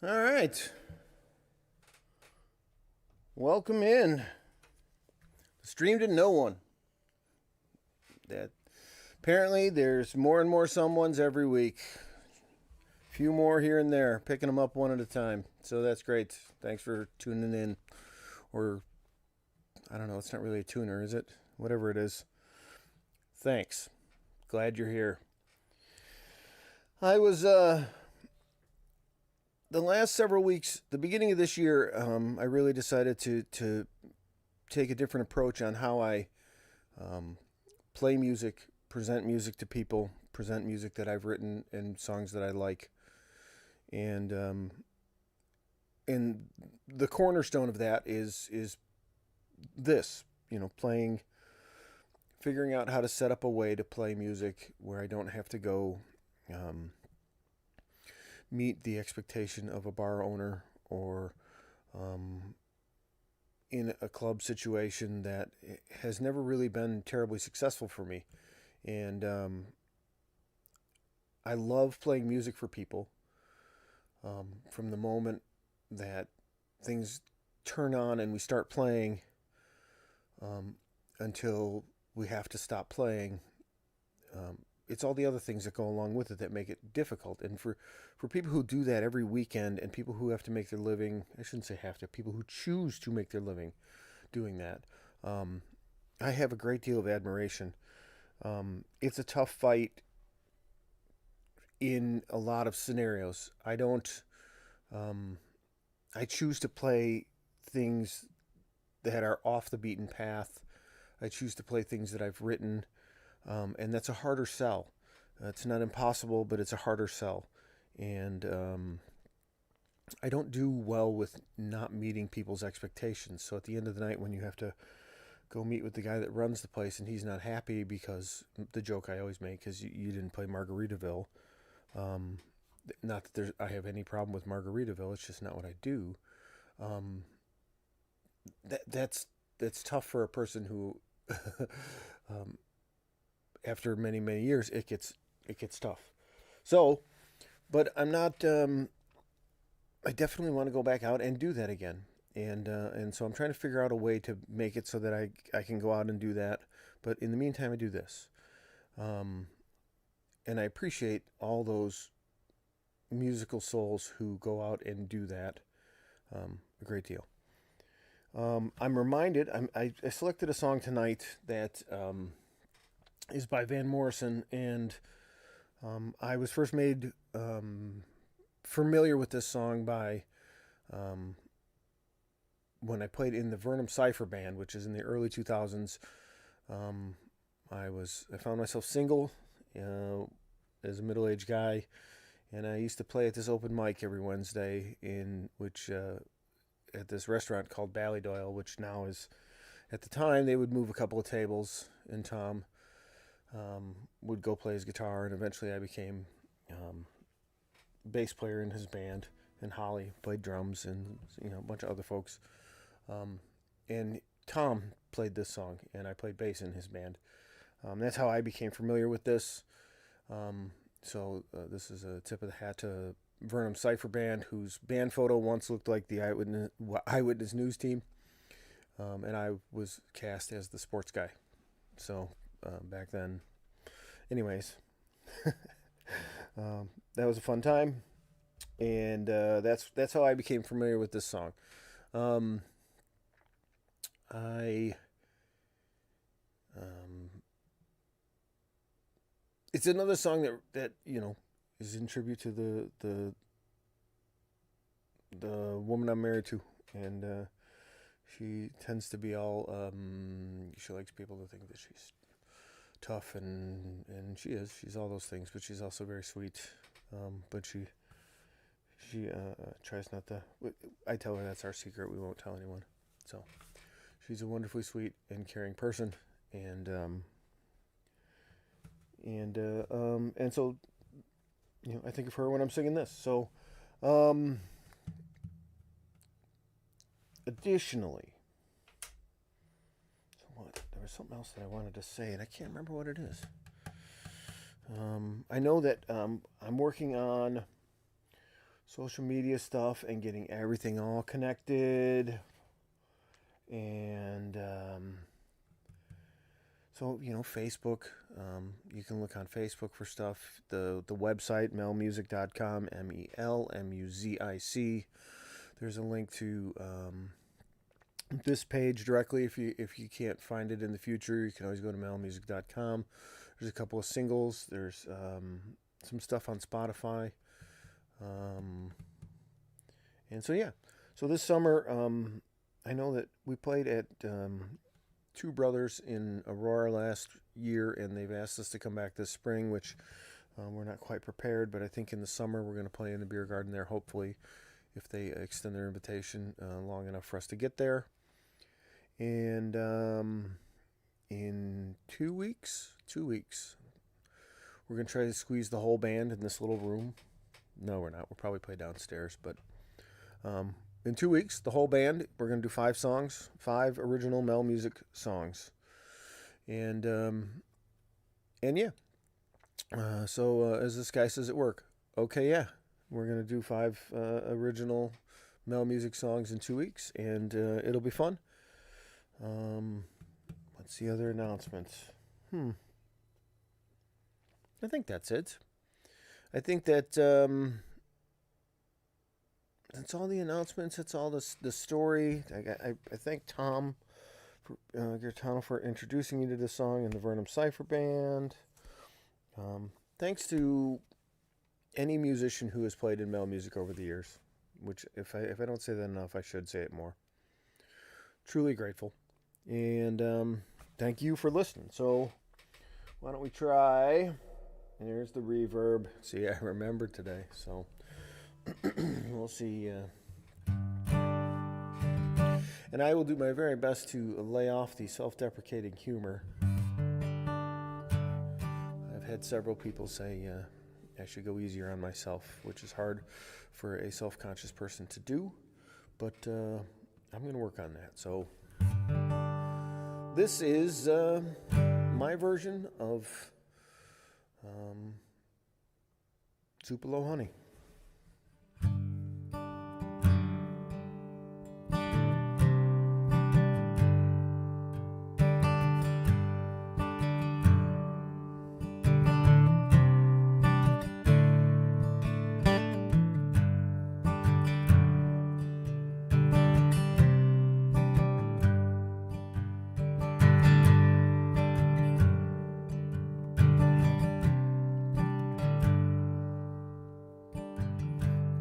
All right. Welcome in. Stream to no one. That apparently there's more and more someones every week. A few more here and there, picking them up one at a time. So that's great. Thanks for tuning in. Or I don't know, it's not really a tuner, is it? Whatever it is. Thanks. Glad you're here. I was the last several weeks, the beginning of this year, I really decided to take a different approach on how I play music, present music to people, present music that I've written and songs that I like, and the cornerstone of that is this, playing, figuring out how to set up a way to play music where I don't have to go meet the expectation of a bar owner or in a club situation that has never really been terribly successful for me. And I love playing music for people from the moment that things turn on and we start playing until we have to stop playing. It's all the other things that go along with it that make it difficult. And for people who do that every weekend and people who have to make their living, I shouldn't say have to, people who choose to make their living doing that, I have a great deal of admiration. It's a tough fight in a lot of scenarios. I don't, I choose to play things that are off the beaten path. I choose to play things that I've written. And that's a harder sell. It's not impossible, but it's a harder sell. And I don't do well with not meeting people's expectations. So at the end of the night, when you have to go meet with the guy that runs the place and he's not happy because the joke I always make is you didn't play Margaritaville. Not that I have any problem with Margaritaville. It's just not what I do. That's tough for a person who after many years it gets tough. So, but I'm not. I definitely want to go back out and do that again, and so I'm trying to figure out a way to make it so that I can go out and do that. But in the meantime, I do this, and I appreciate all those musical souls who go out and do that a great deal. I'm reminded. I selected a song tonight that. Is by Van Morrison, and I was first made familiar with this song by when I played in the Vernon Cipher Band, which is in the early 2000s. I found myself single as a middle-aged guy, and I used to play at this open mic every Wednesday in which at this restaurant called Ballydoyle, which now is, at the time they would move a couple of tables, and Tom would go play his guitar, and eventually I became bass player in his band, and Holly played drums, and a bunch of other folks. And Tom played this song, and I played bass in his band. That's how I became familiar with this. So this is a tip of the hat to Vernon Cipher Band, whose band photo once looked like the Eyewitness News team, and I was cast as the sports guy. So back then, anyways, that was a fun time, and that's how I became familiar with this song. I It's another song that is in tribute to the woman I'm married to, and she tends to be all she likes people to think that she's tough, and she is. She's all those things, but she's also very sweet. But she tries not to. I tell her that's our secret. We won't tell anyone. So she's a wonderfully sweet and caring person, and so I think of her when I'm singing this. So additionally, there was something else that I wanted to say, and I can't remember what it is. I know that I'm working on social media stuff and getting everything all connected. And so, Facebook, you can look on Facebook for stuff. The website, melmusic.com, MELMUZIC. There's a link to this page directly. If you can't find it in the future, you can always go to melmusic.com. There's a couple of singles. There's some stuff on Spotify. And so, yeah. So this summer, I know that we played at Two Brothers in Aurora last year, and they've asked us to come back this spring, which we're not quite prepared, but I think in the summer we're going to play in the beer garden there, hopefully, if they extend their invitation long enough for us to get there. And in 2 weeks, we're going to try to squeeze the whole band in this little room. No, we're not. We'll probably play downstairs, but in 2 weeks, the whole band, we're going to do 5 songs, 5 original MeL Muzic songs. And yeah. So as this guy says at work, okay, yeah, we're going to do 5 original MeL Muzic songs in 2 weeks, and it'll be fun. What's the other announcements? I think that's it. I think that that's all the announcements. That's all the story. I thank Tom Gaetano for introducing me to this song and the Vernum Cypher Band. Thanks to any musician who has played in MeL Muzic over the years, which if I don't say that enough, I should say it more. Truly grateful. And thank you for listening. So why don't we try... And here's the reverb. See, I remembered today, so we'll see. And I will do my very best to lay off the self-deprecating humor. I've had several people say I should go easier on myself, which is hard for a self-conscious person to do, but I'm going to work on that. So this is my version of Tupelo Honey.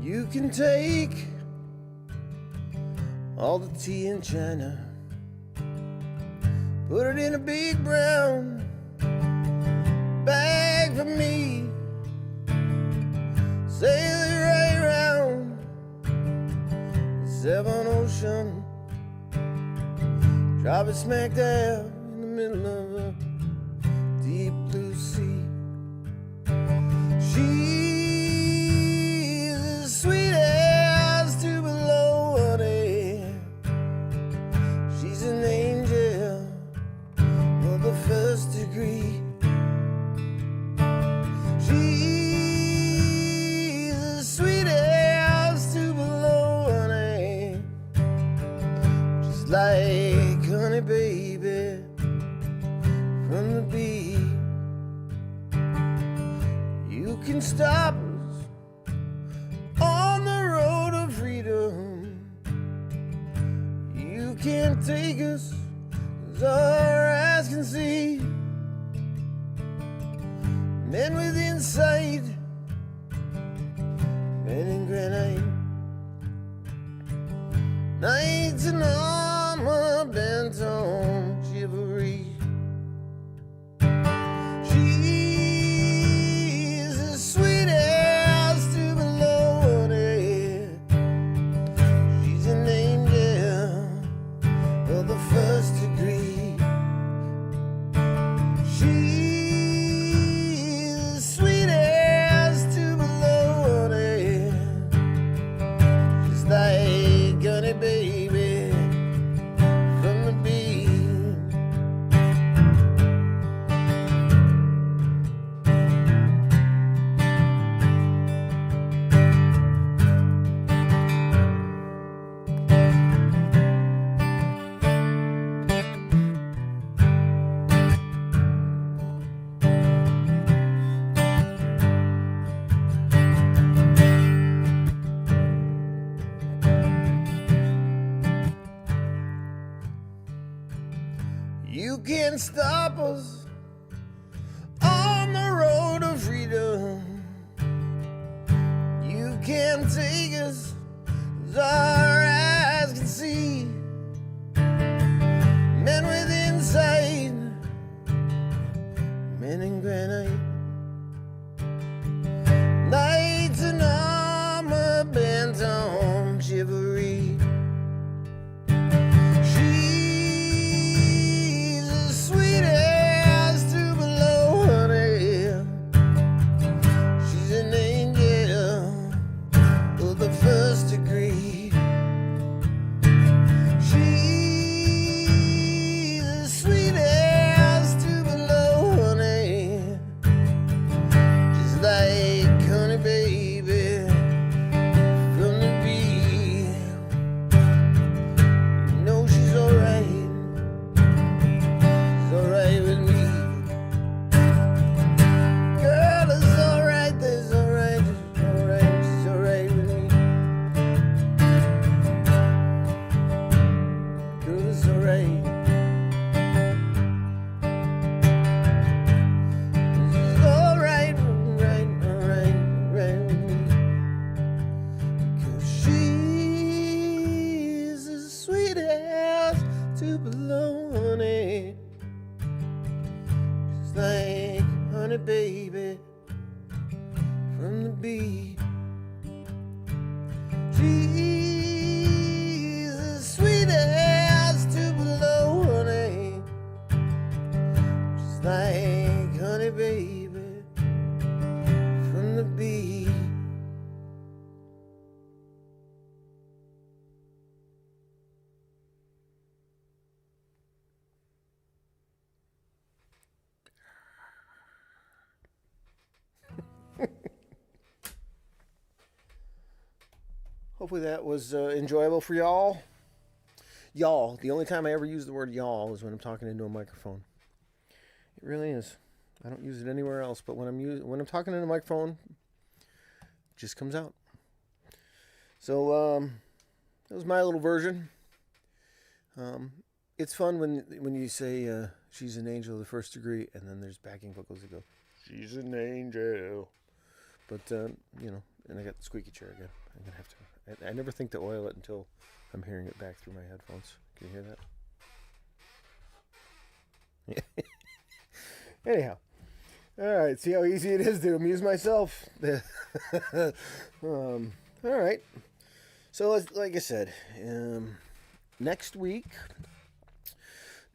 You can take all the tea in China, put it in a big brown bag for me, sail it right around the 7 Ocean, drop it smack down in the middle of a deep blue sea. Sweet as Tupelo honey, she's an angel of the first degree. She's as sweet as Tupelo honey, just like honey baby from the bee. You can stop on the road of freedom. You can't take us as our eyes can see. Men with insight, men in granite, knights in armor bent on chivalry. She's as sweet as Tupelo honey, she's an angel of the first degree. She's as sweet as Tupelo honey, just like honey baby You can't stop us on the road to freedom. You can't take us as our eyes can see. Men with insight, men in granite, knights in armor bent on chivalry. She's as sweet as Tupelo, honey. She's an angel of the first degree. She's as sweet as Tupelo, honey. Just like honey, baby, from the bee. You know she's alright. She's alright with me. Girl, it's alright, that's alright. She's alright, she's alright with me. Girl, it's alright. She's alright, alright, alright, alright with me. 'Cause she's as sweet as Tupelo, honey. She's like honey, baby, from the bee. She's as sweet as Tupelo, honey. She's like honey, baby, from the bee. Hopefully that was enjoyable for y'all. Y'all. The only time I ever use the word y'all is when I'm talking into a microphone. It really is. I don't use it anywhere else, but when I'm talking into a microphone, it just comes out. So that was my little version. It's fun when you say she's an angel of the first degree, and then there's backing vocals that go, she's an angel. But and I got the squeaky chair again. I'm gonna have to. I never think to oil it until I'm hearing it back through my headphones. Can you hear that? Anyhow. All right. See how easy it is to amuse myself? All right. So, like I said, next week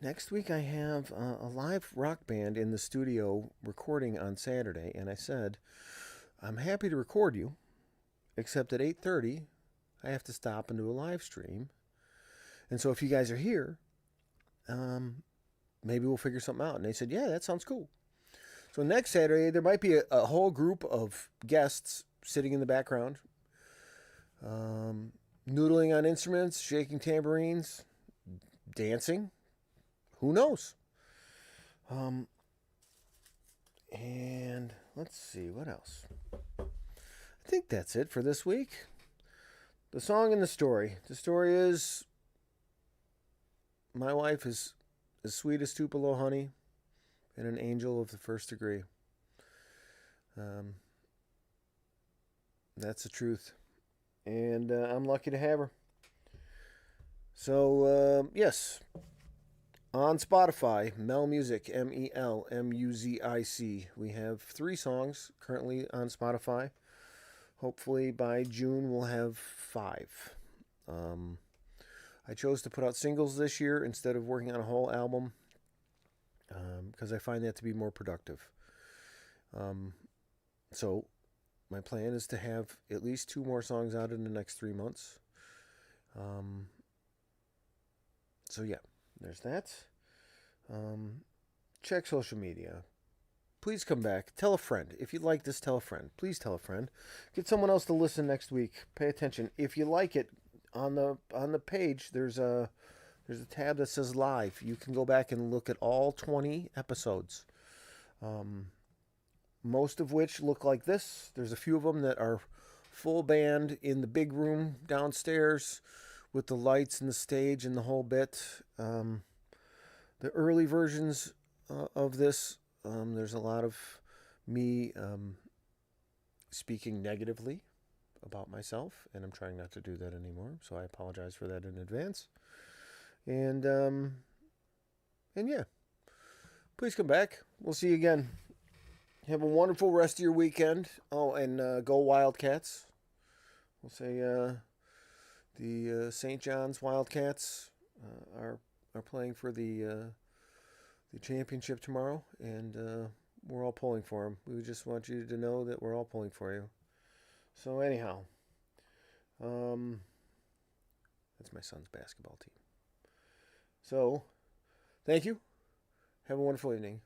I have a live rock band in the studio recording on Saturday. And I said, I'm happy to record you, except at 8:30, I have to stop and do a live stream. And so if you guys are here, maybe we'll figure something out. And they said, yeah, that sounds cool. So next Saturday, there might be a whole group of guests sitting in the background, noodling on instruments, shaking tambourines, dancing. Who knows? And let's see, what else? I think that's it for this week. The song and the story. The story is my wife is as sweet as Tupelo honey and an angel of the first degree. That's the truth. And I'm lucky to have her. So, yes. On Spotify, MeL Muzic, MEL, MUZIC. We have 3 songs currently on Spotify. Hopefully by June we'll have 5. I chose to put out singles this year instead of working on a whole album because I find that to be more productive. So my plan is to have at least 2 more songs out in the next 3 months. So yeah, there's that. Check social media. Please come back. Tell a friend. If you like this, tell a friend. Please tell a friend. Get someone else to listen next week. Pay attention. If you like it, on the page there's a tab that says live. You can go back and look at all 20 episodes. Most of which look like this. There's a few of them that are full band in the big room downstairs with the lights and the stage and the whole bit. the early versions of this, there's a lot of me speaking negatively about myself, and I'm trying not to do that anymore. So I apologize for that in advance. And yeah, please come back. We'll see you again. Have a wonderful rest of your weekend. Oh, and go Wildcats. We'll say the St. John's Wildcats are playing for the championship tomorrow, and we're all pulling for them. We just want you to know that we're all pulling for you. So anyhow, that's my son's basketball team. So, thank you. Have a wonderful evening.